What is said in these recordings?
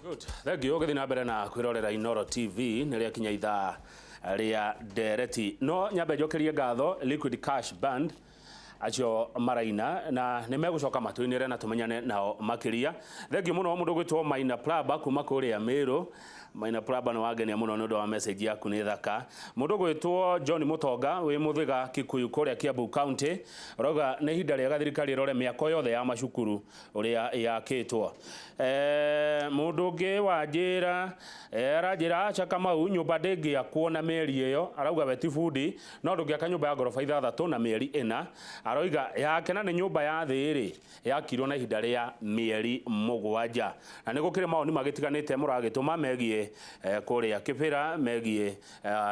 Good. Thank you. Githina mbere na kwirorera Inooro TV nä rä akinya ithaa rĩa ndereti no nyambe njokerie ngatho Liquid Cash Band acio maraina na nä megũcoka matwinire na tumenyane nao makiria. Thank you muno mundu gwitwo Maina Plaba kuma kuria Meru. Maina Plaba no wagenia muno nä ũndũ wa message yaku nĩ thaka. Mundu gwitwo John Mutonga wi Muthiga Kikuyu kuria Kiambu County roga nĩ ihinda rĩa thirikari ĩrore mĩako yothe ya macukuru ũrĩa yakĩtwo. Mundu ũngĩ wanjĩra aranjĩra acha Kamau nyũmba ndĩngĩakwo na mĩeri ĩyo arauga we ti bundi no ndũngĩaka nyũmba ya ngoroba 6 na mĩeri 4 aroiga yake na nĩ nyũmba ya thĩrĩ yakirwo na ihinda rĩa mĩeri 7 na nĩ gũkĩrĩ maoni magĩtiganĩte mũragĩtũma megie kuria Kĩbĩra megie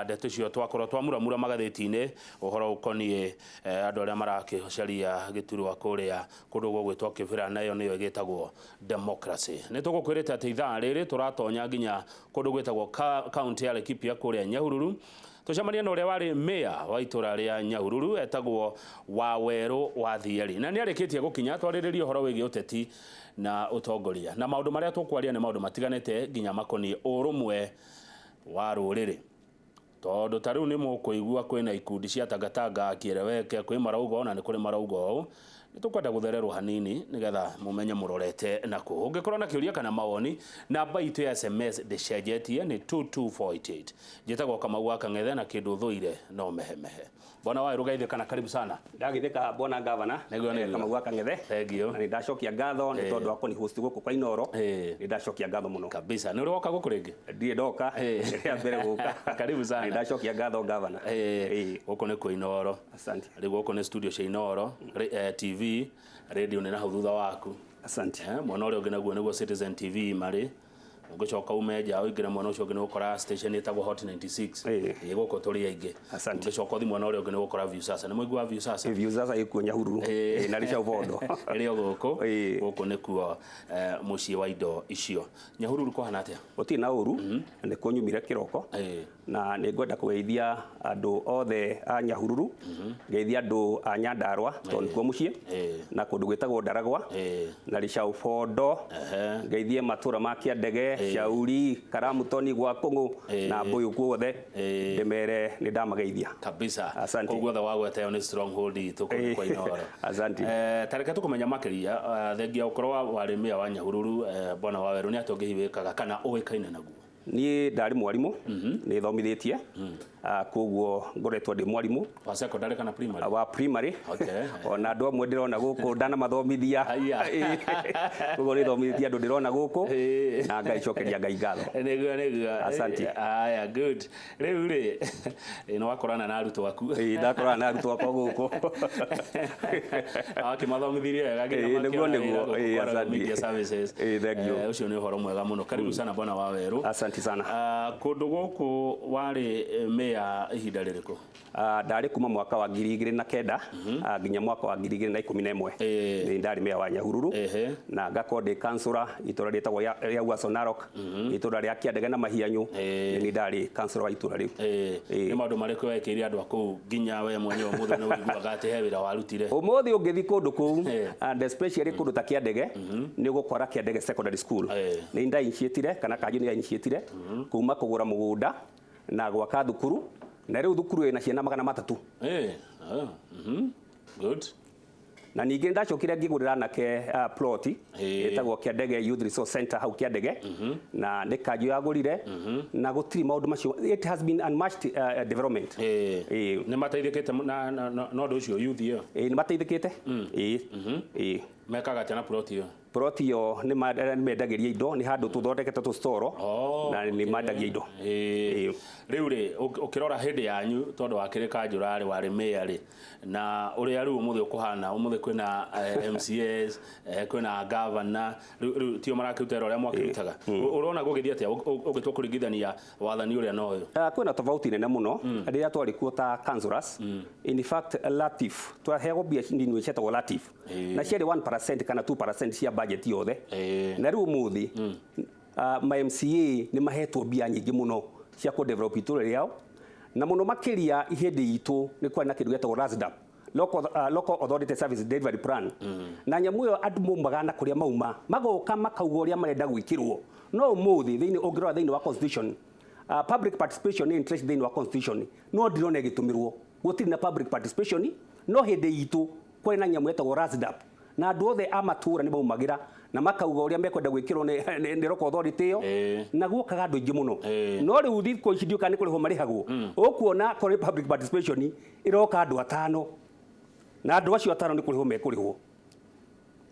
ndeto cio twakorwo twamuramura magathĩti-inĩ ũhoro ũkoniĩ andũ arĩa marakĩcaria gĩturwa kuria kũndũ gũgwĩtwo Kĩbĩra nayo nĩyo ĩgĩtagwo democracy. Nĩ tũgũkwĩrĩte atĩ ithaa rĩrĩ tũratonya nginya kũndũ gwĩtagwo kaunti ya Laikipia kuria Nyahururu tucemania na ũrĩa warĩ mayor wa itũra rĩa Nyahururu etagwo Wawerũ wa Thieri na nĩ arĩkĩtie gũkinya twarĩrĩria ũhoro wĩgiĩ ũteti na ũtongoria na maũndũ marĩa tũkwaria nĩ maũndũ matiganĩte nginya makoniĩ ũrũmwe wa rũrĩrĩ tondũ ta rĩu nĩ mũkũigua kwĩna ikundi cia tangatanga kĩreweke kwĩ marauga ona nĩ kũrĩ marauga ũũ nĩ tũkwenda gũthererwo hanini nĩgetha mũmenye mũrorete na kũ ũngĩkorwo na kĩũria kana mawoni namba itũ ya SMS ndĩcenjetie nĩ 22488 njĩtagwo Kamau wa Kang'ethe na kĩndũ thũire no mehemehe. Bwana Wawerũ geithĩka karibu sana. Ndagithĩka bwana governor Kamau wa Kang'ethe. Thank you. Na nĩ ndacokia ngatho nĩ tondũ wako ni host gũkũ kwa Inooro. Nĩ ndacokia ngatho mũno. Kabisa. Nĩ ũroka gũkũ rĩngĩ? Ndiĩ ndoka. Rĩa mbere gũka. Karibu sana. Nĩ ndacokia ngatho governor. Gũkũ nĩ kwa Inooro. Asante. Rĩu gũkũ nĩ studio cia Inooro TV radio nĩ na hau thutha waku. Asante. Mwana ũrĩa ũngĩ naguo nĩguo Citizen TV marĩ ũngĩcoka umeja ũingĩre mwana ũcio ũngĩ nĩ gũkora station ĩtagwo Hot 96 gũkũ tũrĩ aingĩ. Ũngĩcoka ũthi mwana ũrĩa ũngĩ nĩ gũkora Viusasa nĩ mũigua Viusasa. Viusasa ĩkuo Nyahururu na rĩca ũbondo rĩo gũkũ nĩkuo mũciĩ wa indo icio. Nyahururu kũhana atĩa? Gũtirĩ na ũru nĩ kũnyumire kĩroko na nĩ ngwenda kũgeithia andũ othe a Nyahururu ngeithia andũ a Nyandarua tondũ nĩkuo mũciĩ na kũndũ gwĩtagwo Ndaragwa na rĩca ũbondo ngeithie matũra ma Kĩandege Shauri Karamutoni gwa Kũng'ũ na Mbũyũ guothe ndemere nĩ ndamageithia kabisa. Asante. Koguo tha wagwete on stronghold itũ kwa Inooro. Asante. Tareka tũkũmenya makĩria thengia ũkorwo warĩ mayor wa Nyahururu Bwana Wawerũ nĩ atĩa ũngĩhĩwĩkaga kana ũĩkaine naguo? Niĩ ndarĩ mwarimũ nĩ thomithĩtie koguo ngoretwo ndĩ mwarimũ wa secondary kana primary? Wa primary. Okay. Ona andũ amwe ndĩrona gũkũ ndanamathomithia koguo nĩ thomithĩtie andũ ndĩrona gũkũ na ngaicokeria Ngai ngatho. Nĩguo. Asante. Aya good. Rĩu rĩ nĩ wakorana na arutwo aku? Ndakorana na arutwo akwa gũkũ. Akĩmathomithirie wega nginya nĩguo. Asante. Media services. Thank you. Ũcio nĩ ũhoro mwega mũno. Karibu sana Bwana Wawerũ. Asante sana. Kũndũ gũkũ warĩ mayor ihinda rĩrĩkũ? Ndarĩ kuma mwaka wa 2009 nginya mwaka wa 2011 nĩ ndarĩ mayor wa Nyahururu na ngakorwo ndĩ councillor itũra rĩtagwo rĩa Uaso Narok itũra rĩa Kĩandege na Mahianyũ nĩ ndarĩ councillor wa itũra rĩu. Nĩ maũndũ marĩkũ wekĩire andũ a kũu nginya we mwenyewe ũmũthĩ nĩ wĩiguaga atĩ he wĩra warutire? Ũmũthĩ ũngĩthiĩ kũndũ kũu and especially kũndũ ta Kĩandege nĩ gũkora Kĩandege Secondary School nĩ ndainitiatire kana kanjũ nĩ yainitiatire kuma kũgũra mũgũnda na gwaka thukuru na rĩu thukuru ĩna ciana 300. Good. Na ningĩ ndacokire ngĩgũrĩra nake plot ĩtagwo Kĩandege Youth Resource Center hau Kĩandege na nĩ kanjũ yagũrire na gũtirĩ maũndũ macio. It has been unmatched development. Nĩ mateithĩkĩte na ũndũ ũcio youth ĩyo? Nĩ mateithĩkĩte. Mekaga atĩa na plot ĩyo? Plot ĩyo nĩ mendagĩria indo nĩ handũ tũthondekete tũstoro na nĩ mendagia indo. Rĩu rĩ ũkĩrora hĩndĩ yanyu tondũ wakĩrĩ kanjũrarĩ warĩ mayor rĩ na ũrĩa rĩu ũmũthĩ ũkũhana ũmũthĩ kwĩna MCAs kwĩna governor rĩu tio marakĩruta wĩra ũrĩa mwakĩrutaga ũrona gũgĩthiĩ atĩa ũngĩtua kũringithania wathani ũrĩa na ũyũ? Kwĩna tofauti nene mũno rĩrĩa twarĩ kuo ta councillors. In fact Latif twaheagwo mbia nini cietagwo Latif na ciarĩ 1% kana 2% cia budget yothe na rĩu ũmũthĩ ma MCA nĩ mahetwo mbia nyingĩ mũno cia kũ develop itũra rĩao na mũno makĩria ihĩndĩ itũ nĩ kwarĩ na kĩndũ gĩtagwo RASDAP local authority service delivery plan na nyamu yo andu mumaga na kuria mauma magoka makauga uria marenda gwikirwo no umuthi thiini ungirora thiini wa constitution public participation in interest thiini wa constitution no ndirona igitumirwo gutiri na public participation no hindi itu kwari na nyamu etagwo RASDAP na andu othe amatura ni maumagira na makauga uria mekwenda gwikirwo ni local authority yo na guokaga andu ingi muno no riu thikũ ici ndiuka ni kuriho marihagwo ukuona kuri public participation iroka andu atano na andu acio atano ni kuriho mekurihwo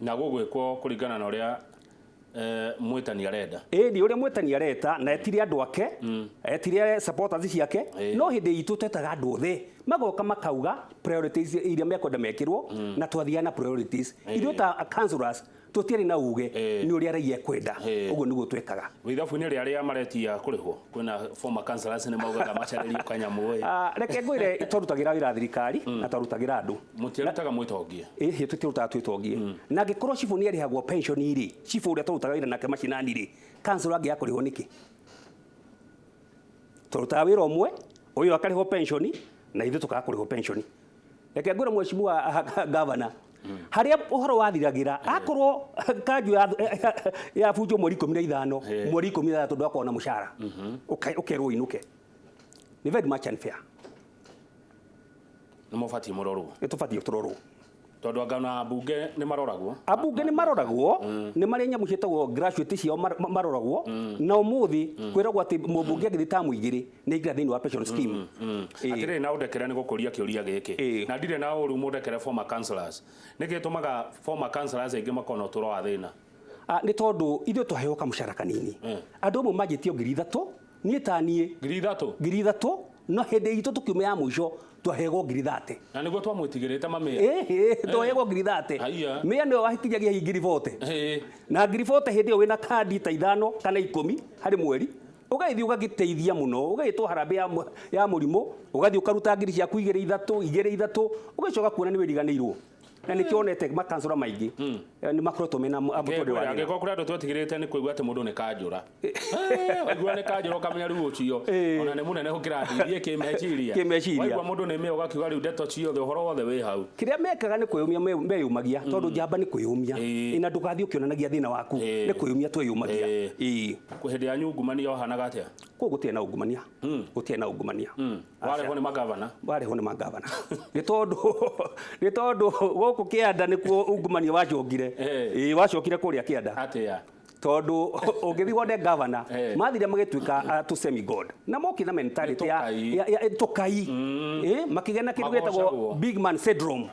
na gugwikwo kuringana na uria mwitani arenda ni uria mwitani areta na etire andu ake etire supporters ciake no hindi itu tetaga andu othe magoka makauga priorities iria mekwenda mekirwo na twathiana priorities irio ta councillors tutiari na uge ni uria raia kwenda uguo niguo twekaga withabu ni ria maretia kurihwo kwina former councillors ni maugaga macarĩrio kanyamu reke ngwire twarutagira wira thirikari na twarutagira andu mutirutaga mwitongie tutirutaga twitongie na ngikorwo cifu ni arihagwo pension iri cifu uria twarutaga wira nake macinani ri councillor angi akurihwo niki twarutaga wira umwe uyu akarihwo pension na ithu tukakurihwo pension reke ngwire mheshimiwa governor haria uhoro wathiragira akorwo kanju ya fujo mweri 15 mweri 13 ndakona mushara ukerwo inuke ni very much unfair ni mufati murorwo tufati turorwo tondu angana bunge ni maroragwo ni mari nyamu cietagwo graduate cio maroragwo na umuthi kwiragwo ati mubunge agithi tamu igiri ni ingira thiini wa pension scheme atire na udekera ni gukuria kiuria giki na ndire na uru mudekere former councillors nigitumaga former councillors ingi makona uturo wa thina ni tondu ithu tuheo kamushara kanini andu mo majitio ngiri 3 nie tanie ngiri 3 no hindi itu tukiume ya mwisho twahego ngiri 30 na niguo twamwitigirite mamia twahego ngiri 30 mia ndio wahikinyagia ngiri 40 na ngiri 40 hindi wina kandi ta 5 kana 10 hari mweri ugaithii ugagiteithia muno ugaitwo harambe ya murimo ugathii ukaruta ngiri cia kuigire 3 ugacoka kuona ni wiriganirwo na nikionete makansura maingi ni makorotwo mena abutode wa ngeko kuri andu twetigirite ni kuigua ati mundu ni kanjura waigua ni kanjura ukamenya riu ucio ona ni munene gukira ndirie kimeciria waigua mundu ni me ugakiuga riu ndeto ciothe uhoro wothe wi hau kiria mekaga ni kwiyumia meyumagia tondu njamba ni kwiyumia ina ndugathi ukionanagia thina waku ni kwiyumia twiyumagia kuhindi ya nyungumania ohanaga atia gutie na ungumania gutie na ungumania wale ni magavana ni tondu guku kianda nikuo ungumania wacokire wacokire kuria kianda atia tondu ungithi wone governor mathire magituika to semi god na mokitha mentality ya tukai makigena kindu getagwo big man syndrome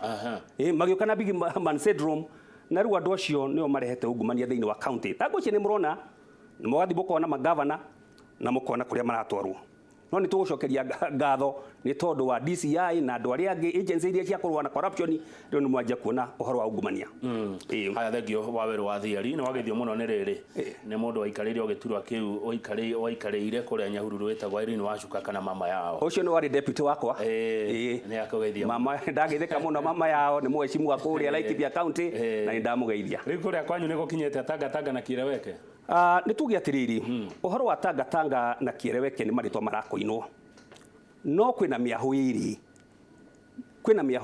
magiukana big man syndrome na riu andu acio nio marehete ungumania thiini wa county tago ci ni murona ni mugathi mukona magavana na mukona kuria maratwarwo no ni tugucokeria ngatho ni tondu wa DCI na andu aria angi agency iria cia kurwa na corruption rio ni mwanja kuona uhoro wa ungumania haya thegio wa weru wa thiari ni wagithio muno ni riri ni mundu waikarire ogiturwa kiu oikarire kuria Nyahururu wetagwo Irene Wacuka kana mama yao ucio ni wari deputy wakwa ni akugithia mama ndagithika muno mama yao ni mwecimu kuria Laikipia county na ndamugeithia riu kuria kwanyu ni gukinyete Tanga na Kireweke ni tugi atiriri uhoro wa Tanga na Kireweke ni maritwa marakoinwo no kwina miahu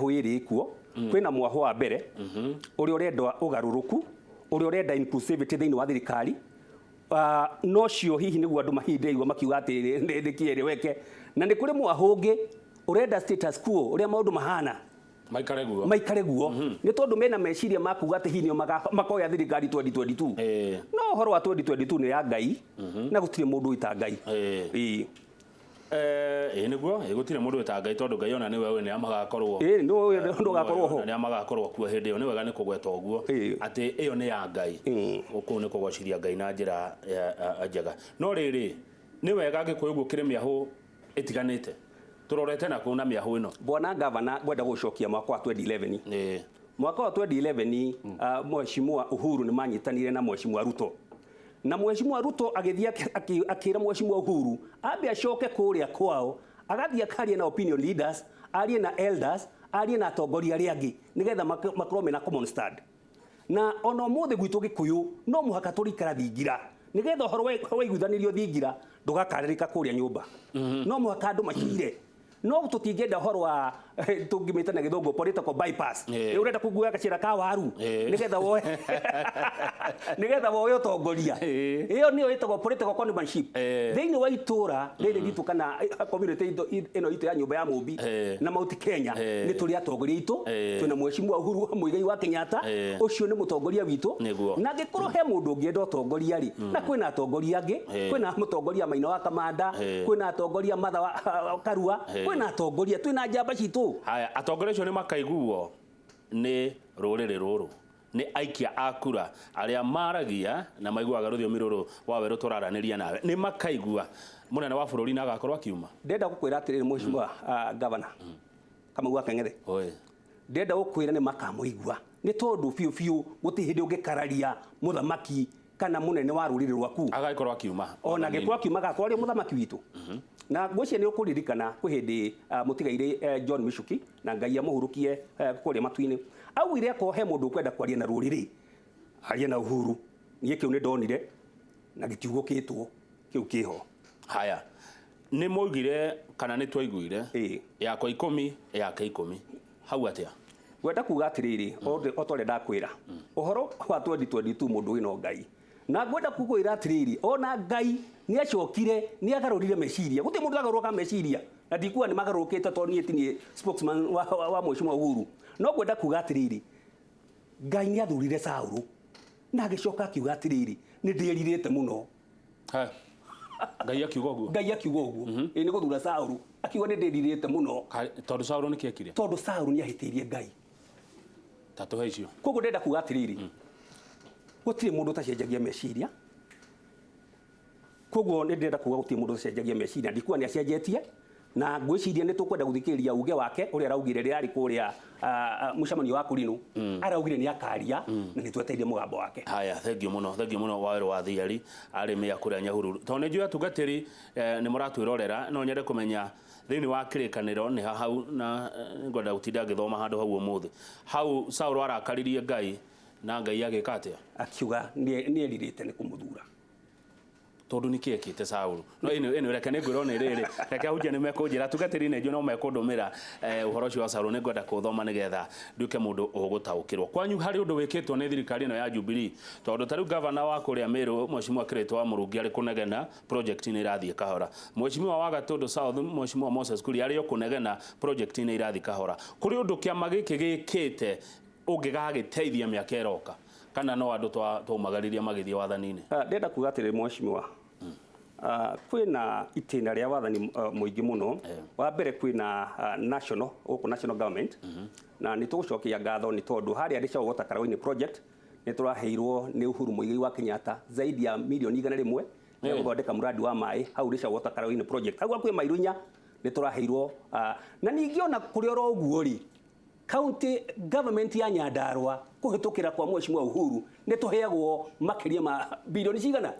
iri kuo kwina mwaho wa mbere uri urenda ugaruruku uri urenda inclusivity thiini wa thirikari no cio hihi niguo andu mahinde igua makiuga ati ndi Kireweke na ni kuri mwaho ungi urenda status quo uria maundu mahana maikare guo ni tondu mena meciria makuga ati hinio makoya thirikari 2022 no horo wa 2022 ni ya Ngai na gutire mundu wita Ngai niguo gutire mundu wita Ngai tondu Ngai ona niwe ni amagakorwo ndugakorwo ho ni amagakorwo kuo hindi yo ni wega ni kugweta uguo ati iyo ni ya Ngai uku ni kugwiciria Ngai na njira njega no riri ni wega ngikuyu gukire miahu itiganite turorete na kuna miahu ino bwana governor gwenda gucokia mwaka wa 2011 mwaka wa 2011 mheshimiwa Uhuru ni manyitanire na mheshimiwa Ruto na mheshimiwa Ruto agithia akira mheshimiwa Uhuru ambe acoke kuria kwao agathia karia na opinion leaders arie na elders arie na atongoria aria angi nigetha makorwo mena common stand na ono mothe gwitu Gikuyu no muhaka turikara thingira nigetha horo wa iguthanirio thingira ndugakarerika kuria nyumba no muhaka andu macire no tutingenda horo wa tungimita na githungu political bypass urenda kuguya gacira ka waru nigetha woe nigetha woe utongoria iyo niyo itagwo political conmanship thiini wa itura riri ritu kana community ino itu ya nyumba ya Mumbi na Mount Kenya ni turi atongoria itu twina Mheshimiwa Uhuru Muigai wa Kenyatta ucio ni mutongoria witu na ngikorwo he mundu ngienda utongoria ri na kwina atongoria angi kwina mutongoria Maina wa Kamanda kwina atongoria Matha wa Karua kwina atongoria twina njamba citu haya atongoria acio ni makaiguo ni ruriri ruru ni aikia akura aria maragia na maiguaga ruthiomi ruru wa weru turaraniria nawe ni makaigua munene wa bururi na agakorwo akiuma ndenda gukwira atiriri Mheshimiwa Governor Kamau wa Keng'ethe ndenda gukwira ni makamuigua ni tondu fiu guti hindi ungikararia muthamaki kana munene wa ruriri rwaku agaikorwo akiuma ona gikwa kiuma gakorwo ari muthamaki witu na gwicia ni ukuririkana kwi hindi mutigaire John Michuki na Ngai amuhurukie kuria matuini awire ko he mundu kwenda kwaria na ruriri aria na Uhuru nie kiu ni ndonire na gitiugukitwo kiu kiho haya ni moigire kana ni twaiguire yakwa 10 yake 10 hau atia wenda kuga atiriri otore ndakwira uhoro wa 2022 mundu wino Ngai na ngwenda kukwira atiriri ona Ngai ni acokire ni agarurire meciria guti mundu agaruka meciria na ndikuwa ni magarukite to ni etinie spokesman wa Mheshimiwa Uhuru no ngwenda kuga atiriri Ngai ni athurire Saulu na agicoka akiuga atiriri ni ndiririte muno Ngai akiuga uguo ni guthura Saulu akiuga ni ndiririte muno tondu Saulu ni kiekire tondu Saulu ni ahitiirie Ngai tatu haicio koguo ndenda kuga atiriri gutire mundu tacenjagia meciria koguo ni ndenda kuga gutire mundu tacenjagia meciria ndikuwa ni acenjetie na ngwiciria ni tukwenda guthikiriria uge wake uria araugire riari kuria mucamanio wa Kurinu araugire ni akaria na ni tweteire mugambo wake haya thank you muno waweru wa thiari ari me akuria Nyahururu tondu njui atungatiri ni muratwirorera no nyende kumenya thiini wa kirikaniro ni hau na ngwenda gutinda ngithoma handu hau umuthi hau Saulu arakaririe Ngai na Ngai agika atia akiuga ni eririte ni kumuthura tondu ni kiekite Saulu no ino reke ni ngwirone riri reke hujia ni mekunjira tugatiri ne no mekundumira uhoro cio wa Saulu ni ngwenda kuthoma nigetha nduke mundu ugutaukirwo kwanyu hari undu wikitwo ni thirikari no ya Jubilee tondu tariu governor wa kuria Meru Mheshimiwa Kirito wa Murungi ari kunegena project ni irathie kahora Mheshimiwa wa Gatundu South Mheshimiwa Moses Kuria ari kunegena project ni irathie kahora kuri undu kiama giki gikite ungigagiteithia miaka iroka kana no andu twaumagariria magithia wathanini ndenda kuga atiri Mheshimiwa kwina itina ria wathani muingi muno wa mbere kwina national government na ni tugucokia ngatho ni tondu hari ari cio gota Karaoini project ni turaheirwo ni Uhuru Muigai wa Kenyatta zaidi ya milioni 100 ya guthondeka muradi wa mai hau ri cio gota Karaoini project hau akwi Mairunya ni turaheirwo na ningiona kuri oro uguo ri county government ya Nyandarua kuhitukira kwa Mheshimiwa Uhuru ni tuheagwo makiria ma bilioni cigana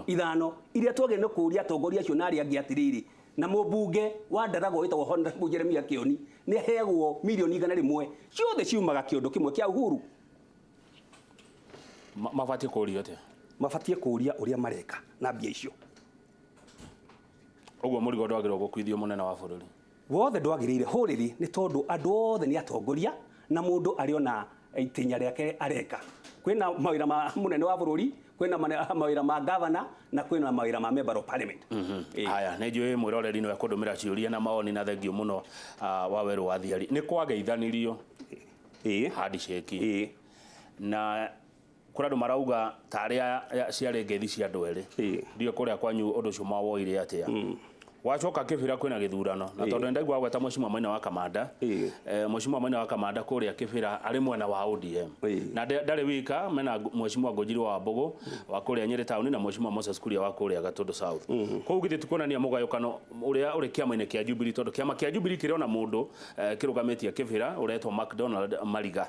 ithano iria twagire no kuria atongoria acio nari angi atiriri na mubunge wa Ndarago witagwo Honorable Jeremia Kioni ni heagwo milioni 100 ciothe ciumaga kiondu kimwe kia Uhuru mabatie kuria atia mabatie kuria uria mareka na mbia icio uguo murigo ndwagirwo gukwithio munene wa bururi wothe ndwagirire huriri ni tondu andu othe ni atongoria na mundu ariona itinya riake areka kwina mawira ma munene wa bururi kwina mawira ma governor na kwina mawira ma member of parliament haya ne njui mwiroreri no ekundumira ciuria na maoni na thengio muno waweru wa thiari ni kwageithanirio handshake na kuradu marauga taria ciari ngethi cia andu eri ndio kuria kwanyu undu cio mawoire atia wacoka kibira kwina githurano na tondu ndaigwa gweta Mheshimiwa Maina wa Kamanda Mheshimiwa Maina wa Kamanda kuria kibira ari mwena wa ODM na ndari wika mena Mheshimiwa Ngojiri wa Mbogo wa kuria Nyeri town na Mheshimiwa Moses Kuria wa kuria Gatundu South kou githi tukonania mugayukano uria uri kiama-ini kia Jubilee tondu kiama kia Jubilee kiriona mundu kirugamitie kibira uretwo McDonald Mariga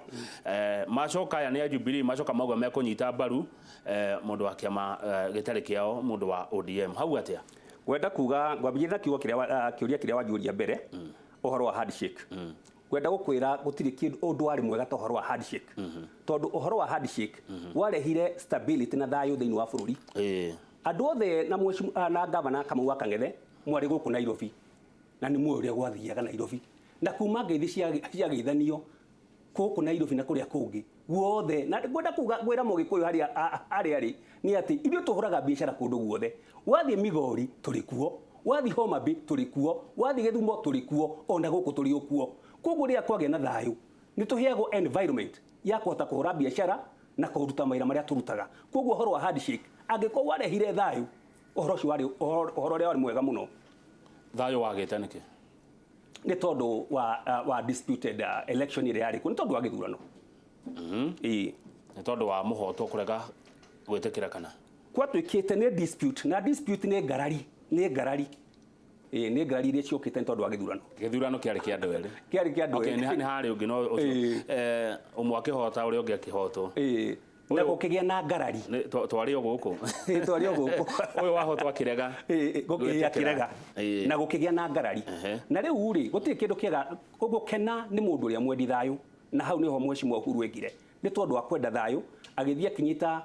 macoka ya ni Jubilee macoka magwa mekunyita mbaru mundu wa kiama gitari kiao mundu wa ODM hau atia wenda kuga ngwambia kiugo kiuria kiria wajuria mbere uhoro wa handshake wenda gukwira gutiri kindu undu ari mwega to uhoro wa handshake tondu uhoro wa handshake warehire stability na thayu thiini wa bururi andu othe na Mheshimiwa na Governor Kamau wa Kang'ethe mwari guku Nairobi na ni muoria gwathiaga Nairobi na kuma ngeithi cia geithanio kuku na Nairobi na kuria kungi guothe na ngwenda kuga gwira Mugikuyu ari ni ati ithuĩ tũhũraga biacara kũndũ guothe. Wathiĩ Migori tũrĩ kuo, wathiĩ Homa Bay tũrĩ kuo, wathiĩ Gĩthumo tũrĩ kuo, ona gũkũ tũrĩ o kuo. Koguo rĩrĩa kwagĩa na thayũ nĩ tũheagwo environment ya kũhota kũhũra biacara na kũruta mawĩra marĩa tũrutaga. Koguo ũhoro wa handshake angĩkorwo warehire thayũ, ũhoro ũcio warĩ ũhoro ũrĩa warĩ mwega mũno. Thayũ wagĩte nĩkĩ? Nĩ tondũ wa disputed election ĩrĩa yarĩ kuo, nĩ tondũ wa gĩthurano. Nĩ tondũ wa mũhoto kũrega gwĩtĩkĩra kana gwatuĩkĩte nĩ dispute, na dispute nĩ ngarari nĩ ngarari iria ciũkĩte nĩ tondũ wa gĩthurano. Gĩthurano kĩarĩ kĩa andũ erĩ. Kĩarĩ kĩa andũ erĩ. Nĩ harĩ ũngĩ no ũcio ũmwe akĩhota ũrĩa ũngĩ akĩhotwo. Na gũkĩgĩa na ngarari. Twarĩ o gũkũ. Twarĩ o gũkũ. Ũyũ wahotwo akĩrega. Akĩrega. Na gũkĩgĩa na ngarari. Na rĩu rĩ gũtirĩ kĩndũ kĩega gũkena nĩ mũndũ ũrĩa mwendi thayũ, na hau nĩho Mheshimiwa Uhuru ekire. Nĩ tondũ wa kwenda thayũ agĩthiĩ akinyita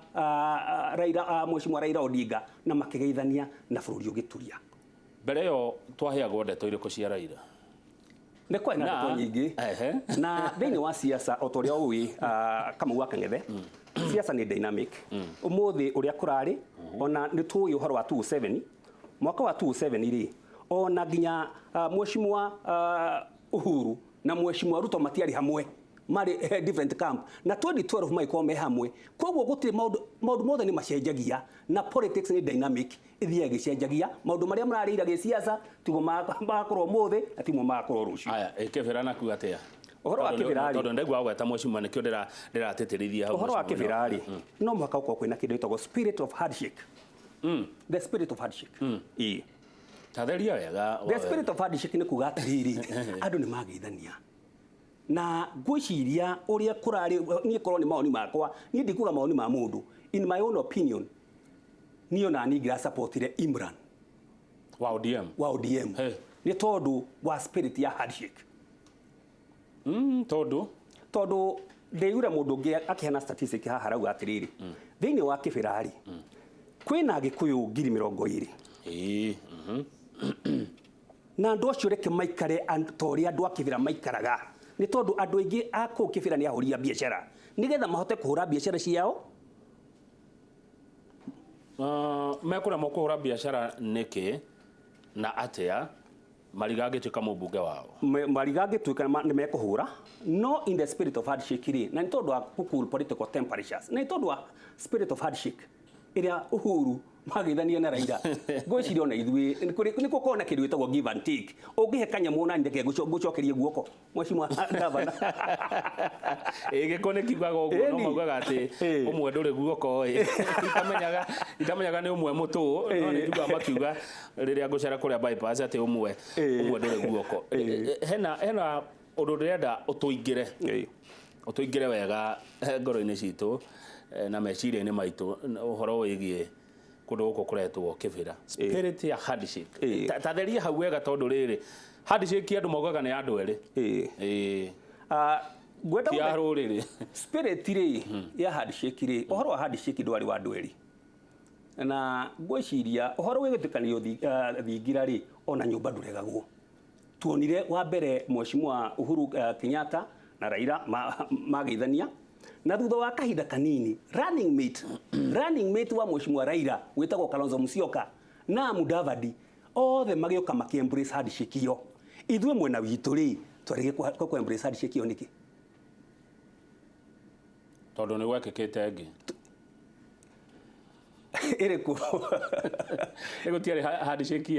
Mheshimiwa Raila Odinga na makĩgeithania na bũrũri ũgĩturia. Mbere ĩyo twaheagwo ndeto irĩkũ cia Raila? Nĩ kwari na ndeto nyingĩ na thĩinĩ wa siasa o ta ũrĩa ũĩ Kamau wa Kang'ethe, siasa nĩ dynamic. Ũmũthĩ ũrĩa kũrarĩ ona nĩ tũĩ ũhoro wa 2007, mwaka wa 2007 rĩ ona nginya Mheshimiwa Uhuru na Mheshimiwa Ruto matiarĩ hamwe, marĩ different camp, na 2012 maiko me hamwe. Koguo gũtirĩ maũndũ mothe nĩ macenjagia na politics nĩ dynamic, ithiaga gĩcenjagia. Maũndũ marĩa mararĩira gĩsiasa tiguo magakorwo ũmũthĩ na tiguo magakorwo rũciũ. Aya Kĩbĩra naku atĩa? Ũhoro wa Kĩbĩra rĩ, tondũ ndegwa gweta Mheshimiwa nĩkĩo ndĩratĩtĩrithia hau. Ũhoro wa Kĩbĩra rĩ no mũhaka ũkorwo kwĩna kĩndũ gĩtagwo spirit of handshake. The spirit of handshake. Tatheria wega. The spirit of handshake nĩ kuga atĩrĩrĩ, andũ nĩ mageithania. Na ngwĩciria ũrĩa kũrarĩ niĩ korwo nĩ mawoni makwa, niĩ ndikuga mawoni ma mũndũ. In my own opinion, niĩ ona niĩ ngĩra-supportire Imran wa ODM. Nĩ tondũ wa spirit ya handshake. Tondũ ndĩyure mũndũ ũngĩ akĩhana statistic haha rauga atĩrĩrĩ, thĩinĩ wa Kĩbĩra rĩ kwĩna Gĩkũyũ 20,000. Na andũ acio reke maikare ta ũrĩa andũ a Kĩbĩra maikaraga. Nĩ tondũ andũ aingĩ a kũu Kĩbĩra nĩ ahũri a biacara, nĩgetha mahote kũhũra biacara ciao. Mekũremwo kũhũra biacara nĩkĩ na atĩa Mariga angĩtuĩka mũmbunge wao? Mariga angĩtuĩka nĩ mekũhũra, no in the spirit of handshake rĩ, na nĩ tondũ wa cool political temperatures, na nĩ tondũ wa spirit of handshake ĩrĩa Uhuru mageithania na Raila. Ngwĩciria ona ithuĩ nĩ gũkorwo na kĩndũ gĩtagwo give and take. Ũngĩhe kanyamũ na ndeke ngũcokerie guoko Mheshimiwa Gavana. Gĩko nĩ kiugaga ũguo, no maugaga atĩ ũmwe ndũrĩ guoko itamenyaga nĩ ũmwe mũtũ, no nĩ kiugaga makiuga rĩrĩa ngũcera kũrĩa bypass atĩ ũmwe ndũrĩ guoko. Hena ũndũ ndĩrenda ũtũingĩre wega ngoro-inĩ citũ na meciria-inĩ maitũ ũhoro wĩgiĩ kũndũ gũkũ kũretwo Kĩbĩra. Spirit ya handshake. Tatheria hau wega tondũ rĩrĩ handshake andũ maugaga nĩ andũ erĩ. Gweta rũrĩrĩ. Spirit rĩ ya handshake rĩ, ũhoro wa handshake ndwarĩ wa andũ erĩ. Na ngwĩciria ũhoro wĩgĩtĩkanio thingira rĩ ona nyũmba ndũregagwo. Tuonire wa mbere Mheshimiwa Uhuru Kenyatta na Raila mageithania. Na thutha wa kahinda kanini running mate wa Mheshimiwa Raila wĩtagwo Kalonzo Musyoka na Mudavadi othe magĩoka maki-embrace handshake ĩyo. Ithuĩ mwena witũ rĩ twarĩ ku-embrace handshake ĩyo nĩkĩ? Tondũ nĩ gwekĩkĩte ĩngĩ. Ĩrĩkũ? Gũtiarĩ handshake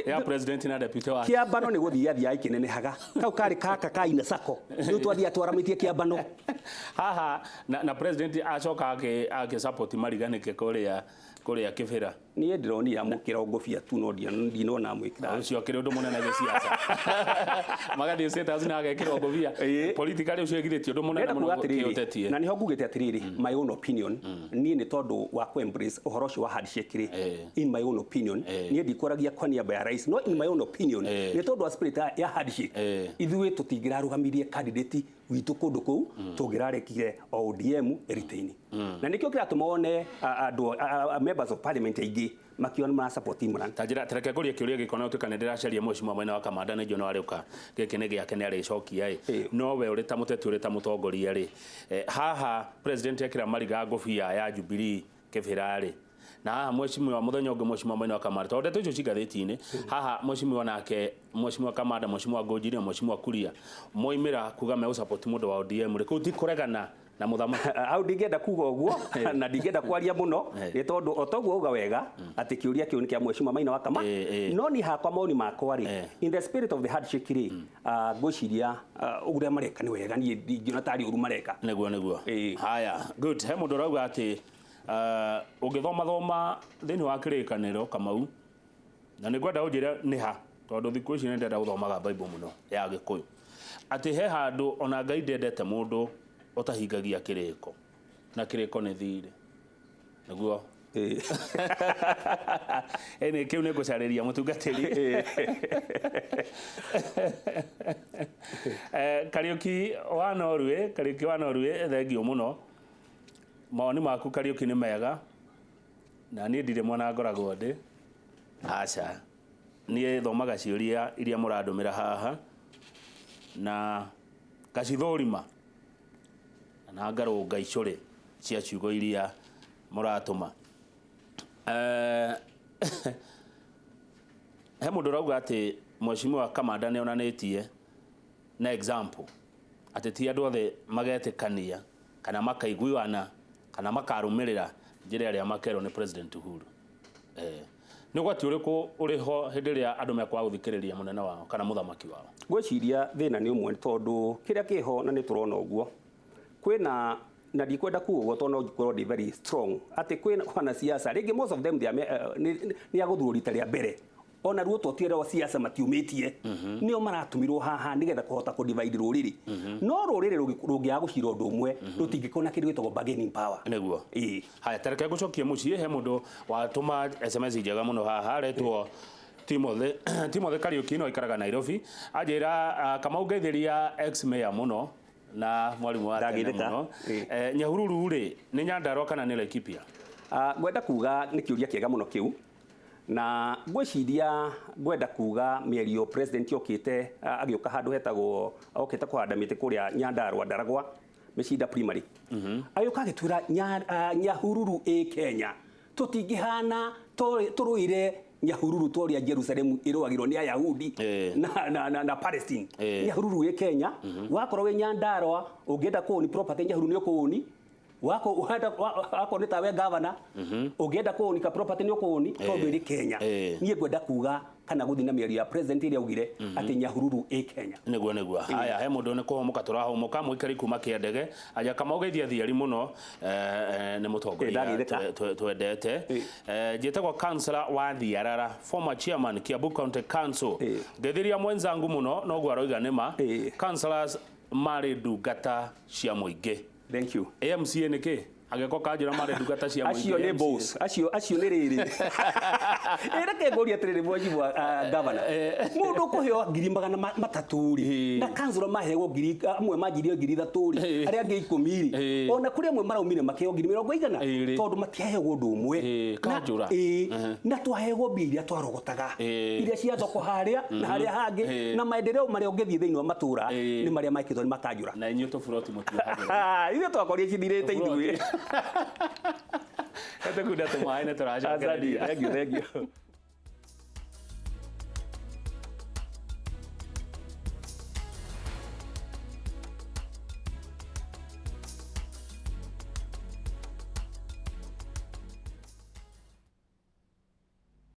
ya president na deputy wake. Kĩambano nĩ gũthiathia ikĩnenehaga. Kau karĩ kaka kaina sako. Rĩu twathiĩ twaramĩtie kĩambano. Haha na president acoka agĩ-support Mariga nĩkĩ kũrĩa Kĩbĩra. Niĩ ndĩronire amũkĩra ngũbia tu no ndinona amwĩkĩra. Ũcio akĩrĩ ũndũ mũnene gĩsiasa. Magathiĩ status na agekĩrwo ngũbia. Politically ũcio egithĩtio ũndũ mũnene mũno kĩũtetie. Na niho ngugĩte atĩrĩrĩ, my own opinion, niĩ nĩ tondũ wa ku-embrace ũhoro ũcio wa handshake rĩ, in my own opinion, niĩ ndikũragia kwa niaba ya rais, no in my own opinion, nĩ tondũ wa spirit ya handshake, ithuĩ tũtingĩrarũgamirie candidate witũ kũndũ kũu tũngĩrarekire ODM retain na nĩkĩo kĩratũmone andũ members of parliament aingĩ makiona ma support Imran. Tajira tereke kuria kiuria gikona utukane ndiracaria Mheshimiwa Maina wa Kamanda na John Wariuka giki ni giake ni aricokia no we uri ta muteti uri ta mutongoria ri haha president ekira mariga ngofia ya Jubilee kibirari na Mheshimiwa muthenya ungi Mheshimiwa Maina wa Kamanda tonde tucio cigatheti-ini haha Mheshimiwa nake Mheshimiwa Kamanda Mheshimiwa Ngojiri na Mheshimiwa Kuria moimira kuga me support mundu wa ODM ri kuti kuregana na muthamaki au ndingenda kuga uguo na ndingenda kwaria muno ni tondu otoguo uga wega ati kiuria kiu ni kia Mheshimiwa Maina wa Kamanda no ni hakwa maoni makwa ri in the spirit of the handshake ri ngociria uguria mareka ni wega ni ndingina tari uru mareka neguo haya good he mundu rauga ati ugithoma thini wa kirikaniro Kamau na nigwenda unjire ni ha tondu thiku ici ndenda guthomaga Bible muno ya Gikuyu ati he handu ona Ngai ndendete mundu otahingagia kiriko na kiriko ni thiri niguo ene kiu ne gucariria mutungatiri Kariuki wa Norway thengio muno maoni maku Kariuki ni mega na ni ndire mwana ngoragwo ndi aca ni thomaga ciuria iria muradumira haha na gacithorima na ngarunga icuri cia ciugo iria muratuma he mundu rauga ati Mheshimiwa Kamanda ni onanitie na example ati ti andu othe magetikania kana makaiguana kana makarumirira njira iria makero ni President Uhuru ni gwati uriku uriho hindi ria andu mekwa guthikiriria munene wao kana muthamaki wao gwiciria thina ni umwe tondu kiria kiho na ni turona uguo kwina na ndikwenda kuugo tondu gikorwo ndi very strong ati kwina siasa ringi most of them ni aguthurwo rita ria mbere ona ruo totire wa siasa matiumitie nio maratumirwo haha nigetha kuhota ku divide ruriri no ruriri rungiaga gucira undu umwe rutingikona kindu gitagwo bargaining power neguo haya tareke gucokia mucii he mundu watuma SMS njega muno haha retwo Timothy Kariuki no ikaraga Nairobi ajira Kamau ngeithiria ex mayor muno na mwalimu wa tene muno Nyahururu ri ni Nyandarua kana ni Laikipia gwenda kuga ni kiuria kiega muno kiu na gwiciria gwenda kuga mierio president yokite agioka handu hetagwo okite kuhanda miti kuria Nyandarua Ndaragwa Micinda primary agioka agitwira Nyahururu Kenya tutingihana turuire Nyahururu toria Jerusalem irwagirwo ni Ayahudi na Palestine Nyahururu Kenya wakorwo we Nyandarua ungenda kuoni property Nyahururu ni ukuoni wako ni tawe governor ungenda kuoni ka property ni ukuoni tondu iri Kenya nie gwenda kuga kana guthina mĩario ya president iria ugire ati Nyahururu Kenya neguo haya he mundu ni kuhomuka turahomuka muikari kuma kiendege aja kama ugeithia thiari muno ni mutongoria twendete njitagwo councillor wa Thiarara former chairman Kiambu County Council ngethiria mwenzangu muno no gwa roiga nima councillors mari ndungata cia muingi thank you AMC niki ageko kanjira mari ndungata cia muingi acio ni boss acio ni riri reke ngoria atiriri Mheshimiwa governor mundu kuheo 300,000 ri na councillor mahego 1 majirio 3,000 aria angi 10 ri ona kuri amwe maraumire makeo 20,000 tondu matiahego undu umwe kanjura na twahego biria twarogotaga iria cia thoko haria na haria hangi na maendeleo maria ungethie thiini wa matura ni maria maikitwo ni makanjura na inyo to buroti mutihagira ile twakoria cithirite ithuĩ Ete kuda tumaine turaja. Thank you.